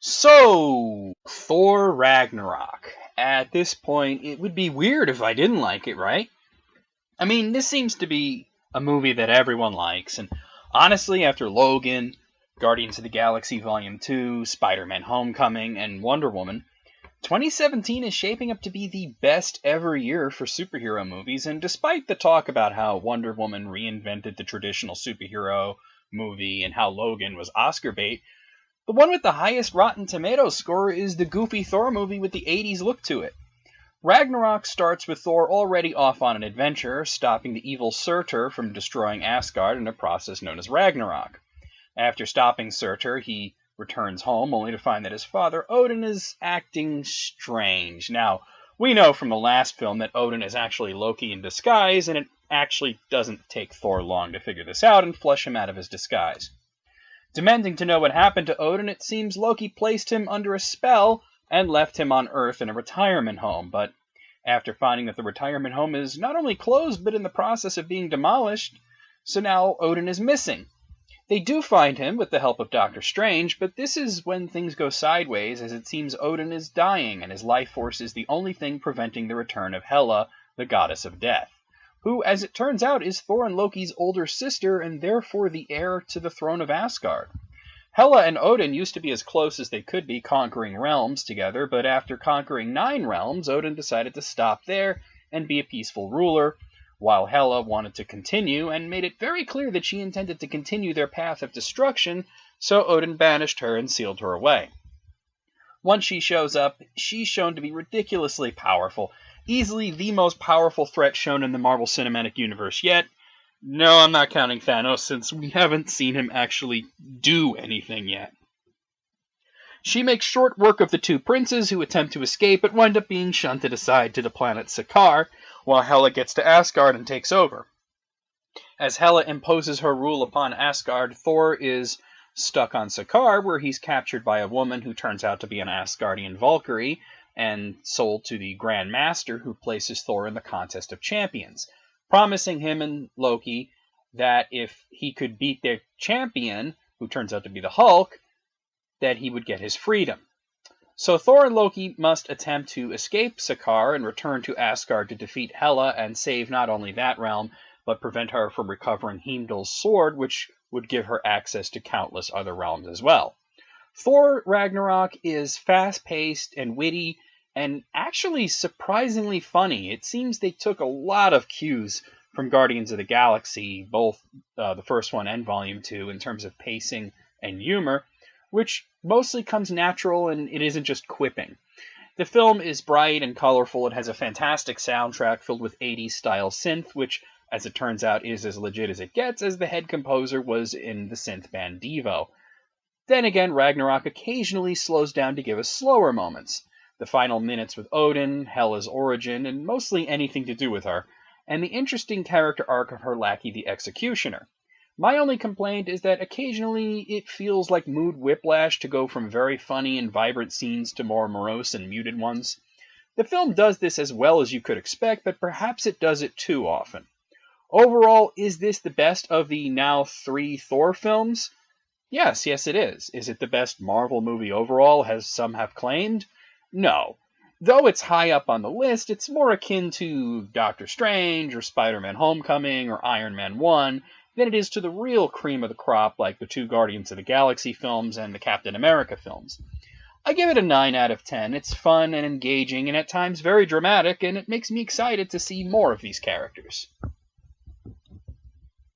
So, Thor Ragnarok. At this point, it would be weird if I didn't like it, right? I mean, this seems to be a movie that everyone likes, and honestly, after Logan, Guardians of the Galaxy Volume 2, Spider-Man Homecoming, and Wonder Woman, 2017 is shaping up to be the best ever year for superhero movies, and despite the talk about how Wonder Woman reinvented the traditional superhero movie and how Logan was Oscar bait, the one with the highest Rotten Tomatoes score is the goofy Thor movie with the 80s look to it. Ragnarok starts with Thor already off on an adventure, stopping the evil Surtur from destroying Asgard in a process known as Ragnarok. After stopping Surtur, he returns home only to find that his father Odin is acting strange. Now, we know from the last film that Odin is actually Loki in disguise, and it actually doesn't take Thor long to figure this out and flush him out of his disguise. Demanding to know what happened to Odin, it seems Loki placed him under a spell and left him on Earth in a retirement home, but after finding that the retirement home is not only closed but in the process of being demolished, so now Odin is missing. They do find him with the help of Doctor Strange, but this is when things go sideways, as it seems Odin is dying and his life force is the only thing preventing the return of Hela, the goddess of death, who, as it turns out, is Thor and Loki's older sister and therefore the heir to the throne of Asgard. Hela and Odin used to be as close as they could be, conquering realms together, but after conquering 9 realms, Odin decided to stop there and be a peaceful ruler, while Hela wanted to continue and made it very clear that she intended to continue their path of destruction, so Odin banished her and sealed her away. Once she shows up, she's shown to be ridiculously powerful, easily the most powerful threat shown in the Marvel Cinematic Universe yet. No, I'm not counting Thanos, since we haven't seen him actually do anything yet. She makes short work of the 2 princes who attempt to escape, but wind up being shunted aside to the planet Sakaar, while Hela gets to Asgard and takes over. As Hela imposes her rule upon Asgard, Thor is stuck on Sakaar, where he's captured by a woman who turns out to be an Asgardian Valkyrie, and sold to the Grand Master, who places Thor in the Contest of Champions, promising him and Loki that if he could beat their champion, who turns out to be the Hulk, that he would get his freedom. So Thor and Loki must attempt to escape Sakaar and return to Asgard to defeat Hela and save not only that realm, but prevent her from recovering Heimdall's sword, which would give her access to countless other realms as well. Thor Ragnarok is fast-paced and witty, and actually surprisingly funny. It seems they took a lot of cues from Guardians of the Galaxy, both the first one and Volume 2, in terms of pacing and humor, which mostly comes natural and it isn't just quipping. The film is bright and colorful. It has a fantastic soundtrack filled with 80s-style synth, which, as it turns out, is as legit as it gets, as the head composer was in the synth band Devo. Then again, Ragnarok occasionally slows down to give us slower moments. The final minutes with Odin, Hela's origin, and mostly anything to do with her, and the interesting character arc of her lackey the Executioner. My only complaint is that occasionally it feels like mood whiplash to go from very funny and vibrant scenes to more morose and muted ones. The film does this as well as you could expect, but perhaps it does it too often. Overall, is this the best of the now 3 Thor films? Yes, it is. Is it the best Marvel movie overall, as some have claimed? No. Though it's high up on the list, it's more akin to Doctor Strange, or Spider-Man Homecoming, or Iron Man 1, than it is to the real cream of the crop like the 2 Guardians of the Galaxy films and the Captain America films. I give it a 9 out of 10. It's fun and engaging, and at times very dramatic, and it makes me excited to see more of these characters.